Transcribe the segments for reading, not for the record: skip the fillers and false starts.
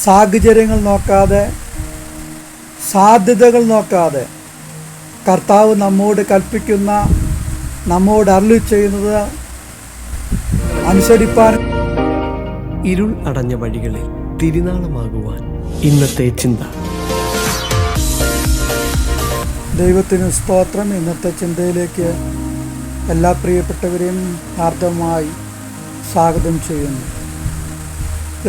സാഹചര്യങ്ങൾ നോക്കാതെ, സാധ്യതകൾ നോക്കാതെ കർത്താവ് നമ്മോട് കൽപ്പിക്കുന്ന, നമ്മോട് അരുളി ചെയ്യുന്നത് അനുസരിപ്പാൻ. ഇരുൾ അടഞ്ഞ വഴികളിൽ തിരുനാളമാകുവാൻ ഇന്നത്തെ ചിന്ത. ദൈവത്തിന് സ്തോത്രം. ഇന്നത്തെ ചിന്തയിലേക്ക് എല്ലാ പ്രിയപ്പെട്ടവരെയും ഹാർദവമായി സ്വാഗതം ചെയ്യുന്നു.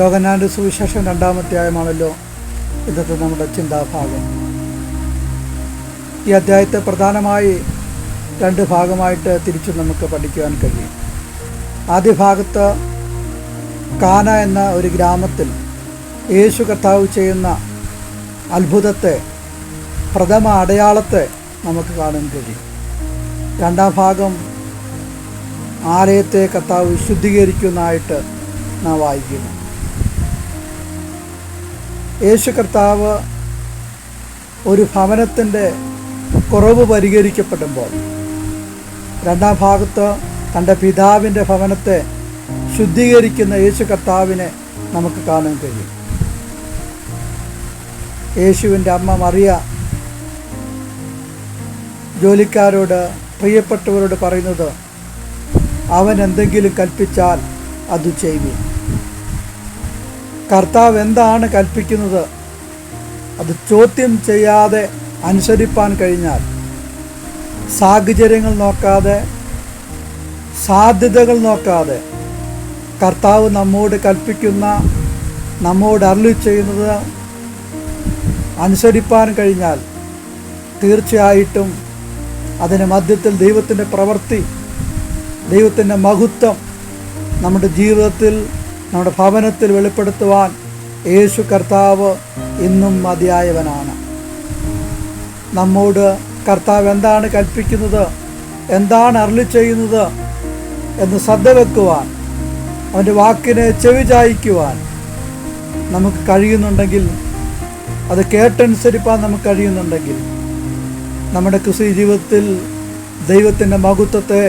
യോഹന്നാന്റെ സുവിശേഷം 2-ാം അധ്യായമാണല്ലോ ഇന്നത്തെ നമ്മുടെ ചിന്താഭാഗം. ഈ അധ്യായത്തെ പ്രധാനമായി 2 ഭാഗമായിട്ട് തിരിച്ച് നമുക്ക് പഠിക്കുവാൻ കഴിയും. ആദ്യ ഭാഗത്ത് കാന എന്ന ഒരു ഗ്രാമത്തിൽ യേശു കർത്താവ് ചെയ്യുന്ന അത്ഭുതത്തെ, പ്രഥമ അടയാളത്തെ നമുക്ക് കാണാൻ കഴിയും. 2-ാം ഭാഗം ആലയത്തെ കർത്താവ് ശുദ്ധീകരിക്കുന്നതായിട്ട് നാം വായിക്കുന്നു. യേശു കർത്താവ് ഒരു ഭവനത്തിൻ്റെ കുറവ് പരിഹരിക്കപ്പെടുമ്പോൾ 2-ാം ഭാഗത്ത് തൻ്റെ പിതാവിൻ്റെ ഭവനത്തെ ശുദ്ധീകരിക്കുന്ന യേശു കർത്താവിനെ നമുക്ക് കാണാൻ കഴിയും. യേശുവിൻ്റെ അമ്മ മറിയ ജോലിക്കാരോട്, പ്രിയപ്പെട്ടവരോട് പറയുന്നത്, അവൻ എന്തെങ്കിലും കൽപ്പിച്ചാൽ അത് ചെയ്യുവിൻ. കർത്താവ് എന്താണ് കൽപ്പിക്കുന്നത് അത് ചോദ്യം ചെയ്യാതെ അനുസരിപ്പാൻ കഴിഞ്ഞാൽ, സാഹചര്യങ്ങൾ നോക്കാതെ, സാധ്യതകൾ നോക്കാതെ കർത്താവ് നമ്മോട് കൽപ്പിക്കുന്ന, നമ്മോട് അരുളി ചെയ്യുന്നത് അനുസരിപ്പാൻ കഴിഞ്ഞാൽ തീർച്ചയായിട്ടും അതിന് മധ്യത്തിൽ ദൈവത്തിൻ്റെ പ്രവൃത്തി, ദൈവത്തിൻ്റെ മഹത്വം നമ്മുടെ ജീവിതത്തിൽ, നമ്മുടെ ഭവനത്തിൽ വെളിപ്പെടുത്തുവാൻ യേശു കർത്താവ് ഇന്നും മതിയായവനാണ്. നമ്മോട് കർത്താവ് എന്താണ് കൽപ്പിക്കുന്നത്, എന്താണ് അരുളി ചെയ്യുന്നത് എന്ന് ശ്രദ്ധ വെക്കുവാൻ, അവൻ്റെ വാക്കിനെ ചെവി ചായ്ക്കുവാൻ നമുക്ക് കഴിയുന്നുണ്ടെങ്കിൽ, അത് കേട്ടനുസരിപ്പാൻ നമുക്ക് കഴിയുന്നുണ്ടെങ്കിൽ, നമ്മുടെ ക്രിസ്തീയ ജീവിതത്തിൽ ദൈവത്തിൻ്റെ മഹത്വത്തെ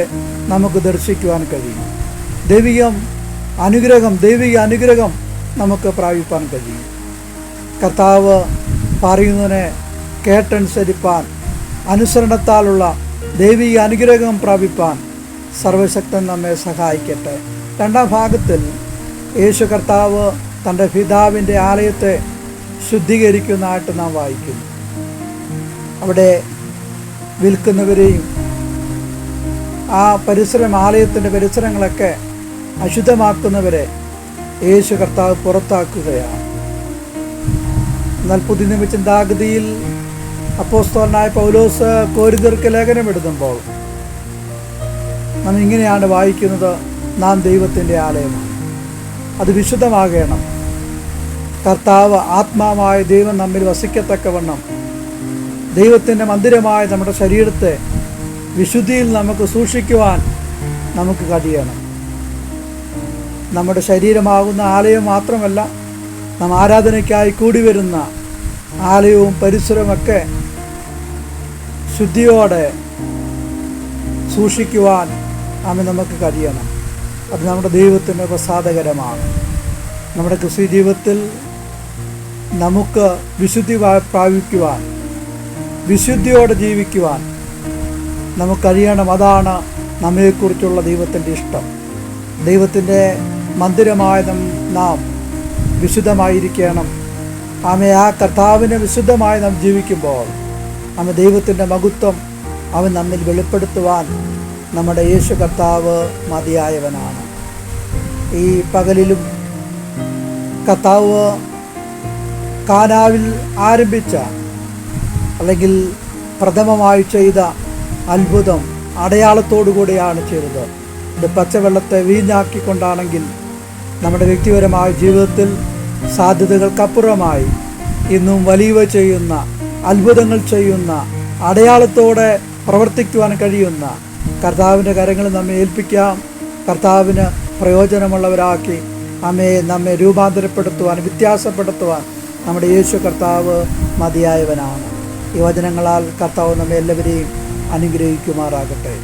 നമുക്ക് ദർശിക്കുവാൻ കഴിയും. ദൈവിക അനുഗ്രഹം നമുക്ക് പ്രാപിപ്പാൻ കഴിയും. കർത്താവ് പറയുന്നതിനെ കേട്ടനുസരിപ്പാൻ, അനുസരണത്താലുള്ള ദൈവിക അനുഗ്രഹം പ്രാപിപ്പാൻ സർവശക്തൻ നമ്മെ സഹായിക്കട്ടെ. 2-ാം ഭാഗത്തിൽ യേശു കർത്താവ് തൻ്റെ പിതാവിൻ്റെ ആലയത്തെ ശുദ്ധീകരിക്കുന്നതായിട്ട് നാം വായിക്കുന്നു. അവിടെ വിൽക്കുന്നവരെയും ആ ആലയത്തിൻ്റെ പരിസരങ്ങളൊക്കെ അശുദ്ധമാക്കുന്നവരെ യേശു കർത്താവ് പുറത്താക്കുകയാണ്. എന്നാൽ പുതിയ നിയമ ചിന്താഗതിയിൽ അപ്പോസ്തലനായ പൗലോസ് കൊരിന്ത്യർക്ക് ലേഖനം എഴുതുമ്പോൾ നാം ഇങ്ങനെയാണ് വായിക്കുന്നത്, നാം ദൈവത്തിൻ്റെ ആലയമാണ്, അത് വിശുദ്ധമാകണം. കർത്താവ് ആത്മാവായ ദൈവം നമ്മിൽ വസിക്കത്തക്കവണ്ണം ദൈവത്തിൻ്റെ മന്ദിരമായ നമ്മുടെ ശരീരത്തെ വിശുദ്ധിയിൽ നമുക്ക് സൂക്ഷിക്കുവാൻ നമുക്ക് കഴിയണം. നമ്മുടെ ശരീരമാകുന്ന ആലയം മാത്രമല്ല, നാം ആരാധനയ്ക്കായി കൂടി വരുന്ന ആലയവും പരിസരമൊക്കെ ശുദ്ധിയോടെ സൂക്ഷിക്കുവാൻ നമുക്ക് കഴിയണം. അത് നമ്മുടെ ദൈവത്തിന് പ്രസാദകരമാണ്. നമ്മുടെ ക്രിസ്തീയ ജീവിതത്തിൽ നമുക്ക് വിശുദ്ധി പ്രാപിക്കുവാൻ, വിശുദ്ധിയോടെ ജീവിക്കുവാൻ നമുക്കറിയണം. അതാണ് നമ്മെക്കുറിച്ചുള്ള ദൈവത്തിൻ്റെ ഇഷ്ടം. ദൈവത്തിൻ്റെ മന്ദിരമായ നാം വിശുദ്ധമായിരിക്കണം. ആ കർത്താവിനെ വിശുദ്ധമായി നാം ജീവിക്കുമ്പോൾ ദൈവത്തിൻ്റെ മഹത്വം അവൻ നമ്മിൽ വെളിപ്പെടുത്തുവാൻ നമ്മുടെ യേശു കർത്താവ് മതിയായവനാണ്. ഈ പകലിലും കർത്താവ് കാനാവിൽ ആരംഭിച്ച, അല്ലെങ്കിൽ പ്രഥമമായി ചെയ്ത അത്ഭുതം അടയാളത്തോടു കൂടിയാണ് ചെയ്തത്. ഇത് പച്ചവെള്ളത്തെ വീഞ്ഞാക്കിക്കൊണ്ടാണെങ്കിൽ നമ്മുടെ വ്യക്തിപരമായ ജീവിതത്തിൽ സാധ്യതകൾക്കപ്പുറമായി ഇന്നും വലിയവ ചെയ്യുന്ന, അത്ഭുതങ്ങൾ ചെയ്യുന്ന, അടയാളത്തോടെ പ്രവർത്തിക്കുവാൻ കഴിയുന്ന കർത്താവിൻ്റെ കരങ്ങളിൽ നമ്മെ ഏൽപ്പിക്കാം. കർത്താവിന് പ്രയോജനമുള്ളവരാക്കി നമ്മെ രൂപാന്തരപ്പെടുത്തുവാൻ, വ്യത്യാസപ്പെടുത്തുവാൻ നമ്മുടെ യേശു കർത്താവ് മതിയായവനാണ്. ഈ വചനങ്ങളാൽ കർത്താവ് നമ്മെ എല്ലാവരെയും അനുഗ്രഹിക്കുമാറാകട്ടെ.